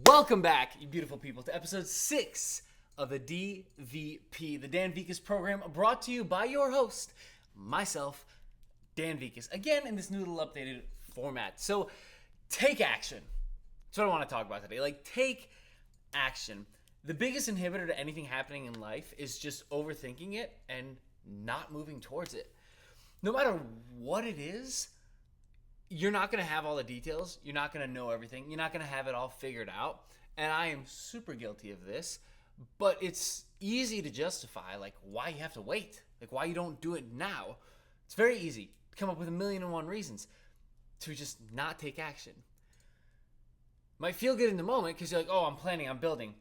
Welcome back, you beautiful people, to episode 6 of the DVP, the Dan Vikas program, brought to you by your host, myself, Dan Vikas. Again, in this new little updated format. So, take action. That's what I want to talk about today. Take action. The biggest inhibitor to anything happening in life is just overthinking it and not moving towards it. No matter what it is, you're not going to have all the details. You're not going to know everything. You're not going to have it all figured out. And I am super guilty of this. But it's easy to justify, why you have to wait. Why you don't do it now. It's very easy to come up with 1,000,001 reasons to just not take action. Might feel good in the moment because you're like, oh, I'm planning, I'm building.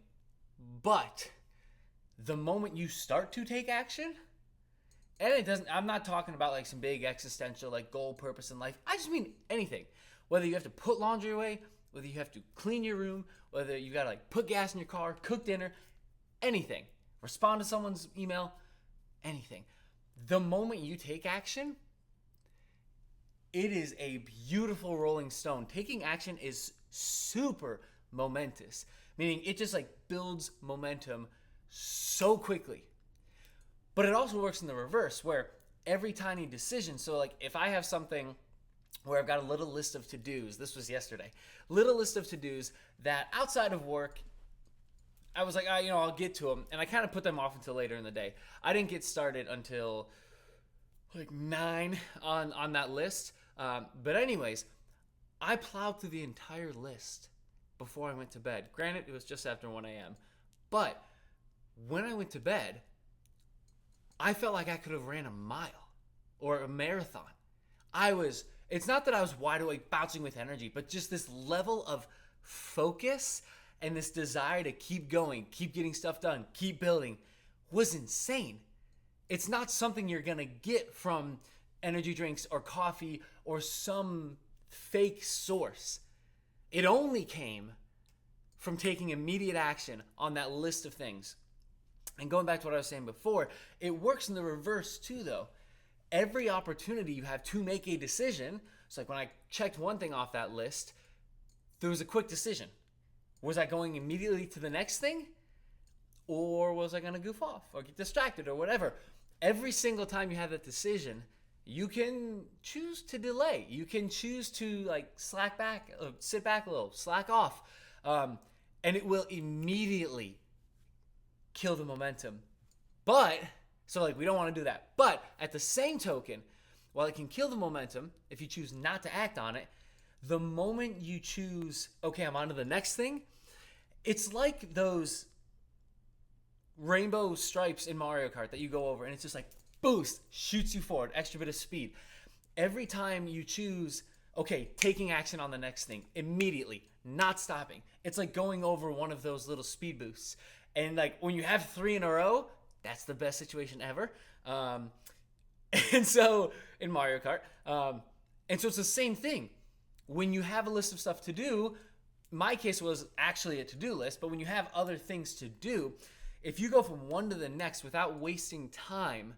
But the moment you start to take action, and it doesn't, I'm not talking about some big existential goal, purpose in life. I just mean anything. Whether you have to put laundry away, whether you have to clean your room, whether you got to put gas in your car, cook dinner, anything. Respond to someone's email, anything. The moment you take action, it is a beautiful rolling stone. Taking action is super momentous, meaning it just builds momentum so quickly. But it also works in the reverse, where every tiny decision, so if I have something where I've got a little list of to-dos, this was yesterday, little list of to-dos that outside of work, I was I'll get to them, and I kind of put them off until later in the day. I didn't get started until 9 on that list. But anyways, I plowed through the entire list before I went to bed. Granted, it was just after 1 a.m. But when I went to bed, I felt like I could have ran a mile or a marathon. It's not that I was wide awake, bouncing with energy, but just this level of focus and this desire to keep going, keep getting stuff done, keep building was insane. It's not something you're going to get from energy drinks or coffee or some fake source. It only came from taking immediate action on that list of things. And going back to what I was saying before, it works in the reverse too, though. Every opportunity you have to make a decision, it's when I checked one thing off that list, there was a quick decision. Was I going immediately to the next thing? Or was I going to goof off or get distracted or whatever? Every single time you have that decision, you can choose to delay. You can choose to slack back, sit back a little, slack off. And it will immediately kill the momentum. But, so we don't want to do that. But at the same token, while it can kill the momentum, if you choose not to act on it, the moment you choose, okay, I'm on to the next thing, it's like those rainbow stripes in Mario Kart that you go over and it's just boost, shoots you forward, extra bit of speed. Every time you choose, okay, taking action on the next thing, immediately, not stopping. It's like going over one of those little speed boosts. And when you have 3 in a row, that's the best situation ever. And so, in Mario Kart. And so it's the same thing. When you have a list of stuff to do, my case was actually a to-do list, but when you have other things to do, if you go from one to the next without wasting time,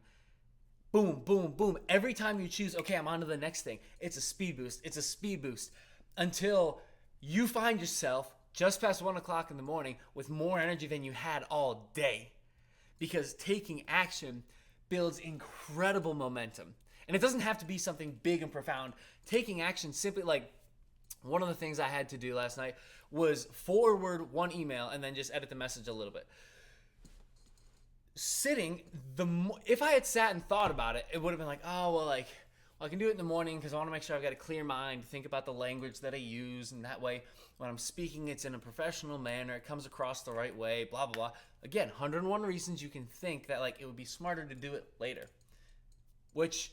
boom, boom, boom, every time you choose, okay, I'm on to the next thing, it's a speed boost. It's a speed boost until you find yourself just past 1 o'clock in the morning with more energy than you had all day. Because taking action builds incredible momentum. And it doesn't have to be something big and profound. Taking action simply, one of the things I had to do last night was forward one email and then just edit the message a little bit. If I had sat and thought about it, it would have been I can do it in the morning because I want to make sure I've got a clear mind, think about the language that I use, and that way when I'm speaking, it's in a professional manner, it comes across the right way, blah, blah, blah. Again, 101 reasons you can think that it would be smarter to do it later, which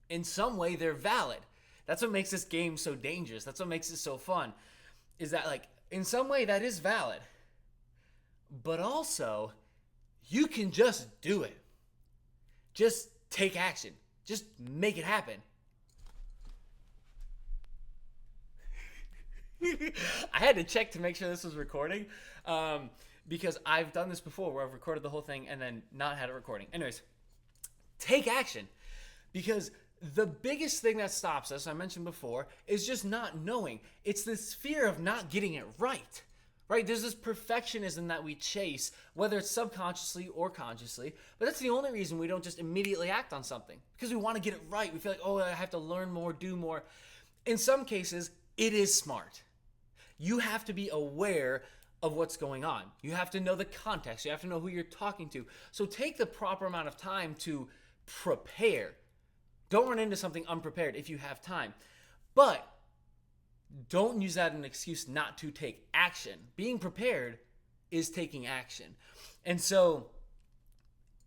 in some way they're valid. That's what makes this game so dangerous. That's what makes it so fun, is that in some way that is valid, but also you can just do it. Just take action. Just make it happen. I had to check to make sure this was recording because I've done this before where I've recorded the whole thing and then not had it recording. Anyways, take action, because the biggest thing that stops us, I mentioned before, is just not knowing. It's this fear of not getting it right. right? There's this perfectionism that we chase, whether it's subconsciously or consciously, but that's the only reason we don't just immediately act on something, because we want to get it right. We feel like, oh, I have to learn more, do more. In some cases, it is smart. You have to be aware of what's going on. You have to know the context. You have to know who you're talking to. So take the proper amount of time to prepare. Don't run into something unprepared if you have time. But don't use that as an excuse not to take action. Being prepared is taking action. And so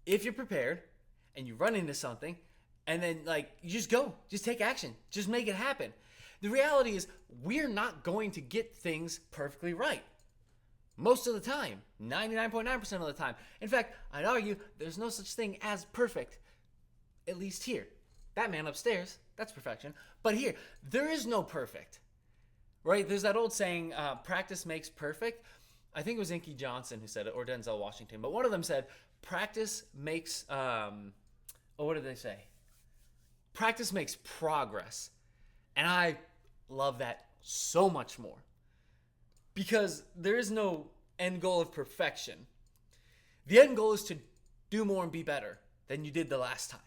if you're prepared and you run into something and then you just go, just take action, just make it happen. The reality is we're not going to get things perfectly right. Most of the time, 99.9% of the time. In fact, I'd argue there's no such thing as perfect, at least here. That man upstairs, that's perfection. But here, there is no perfect, right? There's that old saying, practice makes perfect. I think it was Inky Johnson who said it, or Denzel Washington. But one of them said, practice makes, what did they say? Practice makes progress. And I love that so much more. Because there is no end goal of perfection. The end goal is to do more and be better than you did the last time.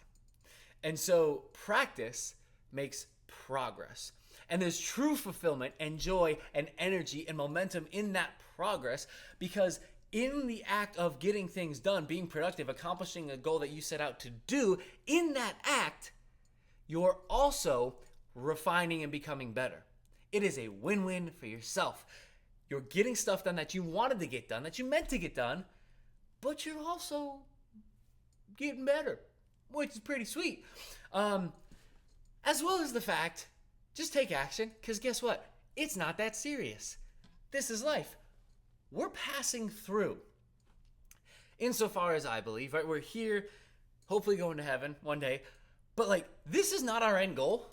And so practice makes progress. And there's true fulfillment and joy and energy and momentum in that progress, because in the act of getting things done, being productive, accomplishing a goal that you set out to do, in that act, you're also refining and becoming better. It is a win-win for yourself. You're getting stuff done that you wanted to get done, that you meant to get done, but you're also getting better, which is pretty sweet. As well as the fact, just take action, because guess what? It's not that serious. This is life. We're passing through. Insofar as I believe, right? We're here, hopefully going to heaven one day, but this is not our end goal.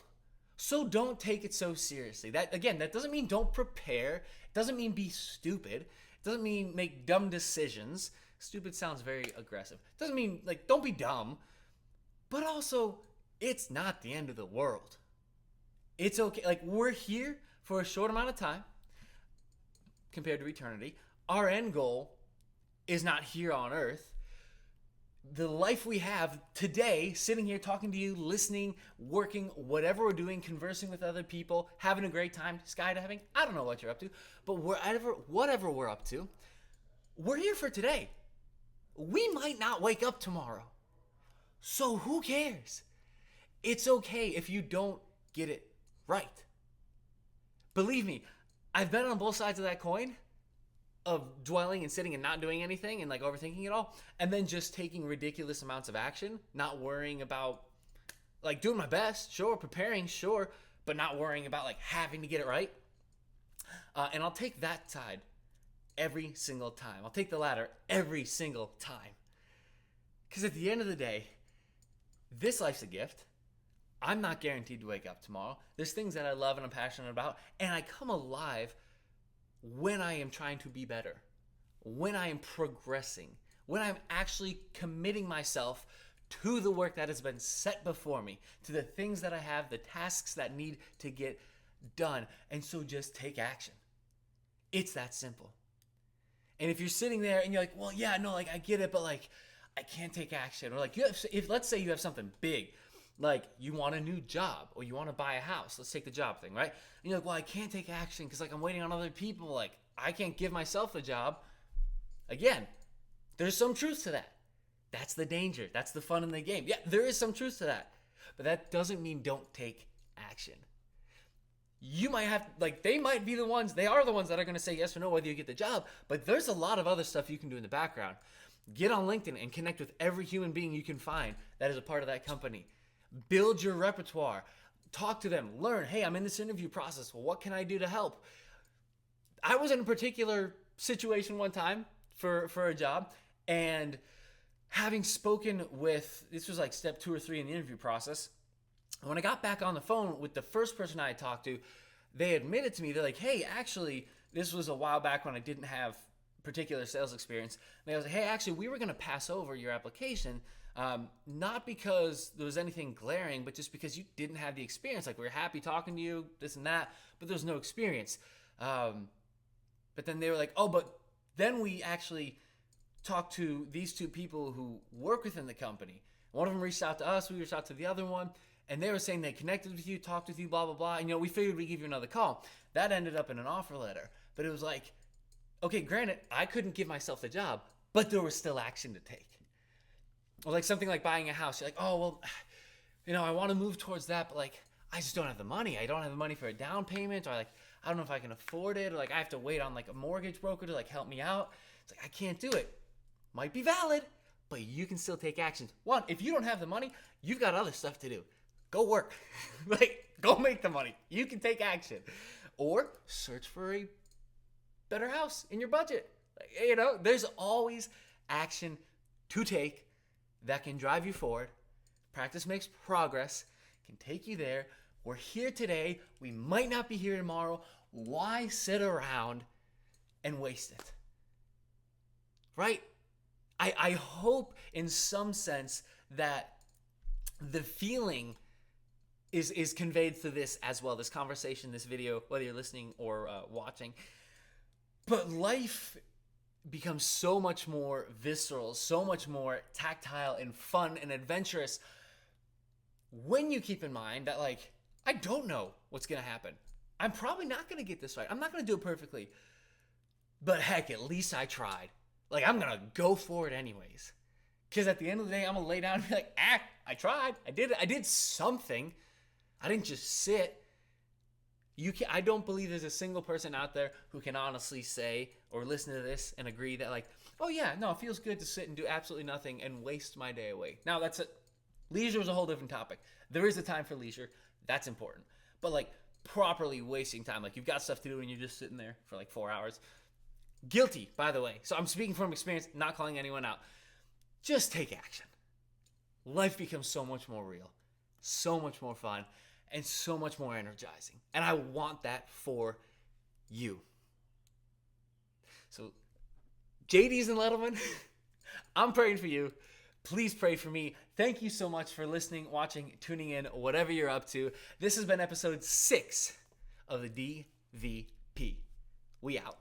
So don't take it so seriously. That doesn't mean don't prepare. It doesn't mean be stupid. It doesn't mean make dumb decisions. Stupid sounds very aggressive. It doesn't mean don't be dumb. But also, it's not the end of the world. It's okay. We're here for a short amount of time compared to eternity. Our end goal is not here on earth. The life we have today, sitting here talking to you, listening, working, whatever we're doing, conversing with other people, having a great time, skydiving, I don't know what you're up to, but whatever we're up to, we're here for today. We might not wake up tomorrow. So who cares? It's okay if you don't get it right. Believe me, I've been on both sides of that coin, of dwelling and sitting and not doing anything and overthinking it all, and then just taking ridiculous amounts of action, not worrying about doing my best, sure, preparing, sure, but not worrying about having to get it right. And I'll take that side every single time. I'll take the latter every single time. Because at the end of the day, this life's a gift. I'm not guaranteed to wake up tomorrow. There's things that I love and I'm passionate about, and I come alive when I am trying to be better, when I am progressing, when I'm actually committing myself to the work that has been set before me, to the things that I have, the tasks that need to get done. And so just take action. It's that simple. And if you're sitting there and you're like, well, yeah, no, I get it, but I can't take action. Or if let's say you have something big, you want a new job or you want to buy a house. Let's take the job thing, right? And you're like, well, I can't take action because I'm waiting on other people. I can't give myself the job. Again, there's some truth to that. That's the danger. That's the fun in the game. Yeah, there is some truth to that. But that doesn't mean don't take action. You might have, they might be the ones, they are the ones that are going to say yes or no whether you get the job. But there's a lot of other stuff you can do in the background. Get on LinkedIn and connect with every human being you can find that is a part of that company. Build your repertoire. Talk to them. Learn. Hey, I'm in this interview process. Well, what can I do to help? I was in a particular situation one time for a job, and having spoken with, this was step 2 or 3 in the interview process, when I got back on the phone with the first person I had talked to, they admitted to me, they're like, hey, actually, this was a while back when I didn't have particular sales experience. And they was like, hey, actually, we were going to pass over your application, not because there was anything glaring, but just because you didn't have the experience. We were happy talking to you, this and that, but there's no experience. But But then they were like, oh, but then we actually talked to these two people who work within the company. One of them reached out to us, we reached out to the other one, and they were saying they connected with you, talked with you, blah, blah, blah. And, we figured we'd give you another call. That ended up in an offer letter. But it was like, okay, granted, I couldn't give myself the job, but there was still action to take. Or like something like buying a house. You're like, oh, well, I want to move towards that, but like, I just don't have the money. I don't have the money for a down payment, or like, I don't know if I can afford it, or like, I have to wait on like a mortgage broker to like help me out. It's like, I can't do it. Might be valid, but you can still take actions. One, if you don't have the money, you've got other stuff to do. Go work. Like, go make the money. You can take action. Or search for a better house in your budget. Like, there's always action to take that can drive you forward. Practice makes progress, can take you there. We're here today. We might not be here tomorrow. Why sit around and waste it? Right? I hope in some sense that the feeling is conveyed through this as well, this conversation, this video, whether you're listening or watching. But life becomes so much more visceral, so much more tactile and fun and adventurous when you keep in mind that, like, I don't know what's going to happen. I'm probably not going to get this right. I'm not going to do it perfectly. But heck, at least I tried. Like, I'm going to go for it anyways. Because at the end of the day, I'm going to lay down and be like, I tried. I did it. I did something. I didn't just sit. I don't believe there's a single person out there who can honestly say or listen to this and agree that, like, oh yeah, no, it feels good to sit and do absolutely nothing and waste my day away. Now, that's it. Leisure is a whole different topic. There is a time for leisure. That's important. But, like, properly wasting time, like, you've got stuff to do and you're just sitting there for like 4 hours. Guilty, by the way. So I'm speaking from experience, not calling anyone out. Just take action. Life becomes so much more real, so much more fun, and so much more energizing. And I want that for you. So, JD's and Letterman, I'm praying for you. Please pray for me. Thank you so much for listening, watching, tuning in, whatever you're up to. This has been episode 6 of the DVP. We out.